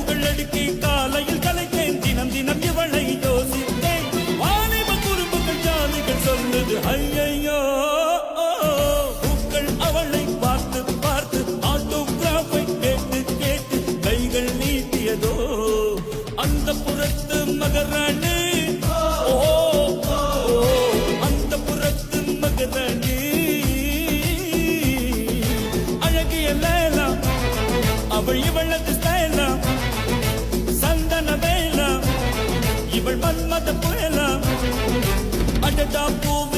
கண்கள் அடுக்கி காலையில் கலைத்தேன் தினம் தினம் இவளை யோசித்தேன் வாலிப குறும்புகள் ஜாலிகள் சொல்லுது ஐயையோ பூக்கள் அவளை பார்த்து பார்த்து ஆட்டோகிராஃபை கேட்டு கேட்டு கைகள் நீட்டியதோ அந்த புறத்து மகராணி அந்த புறத்து மகராணி அழகிய லேலா அவள் இவளது ஸ்டைலா சந்தன வேலா இவள் மன்மத புயலா அடடா பூவே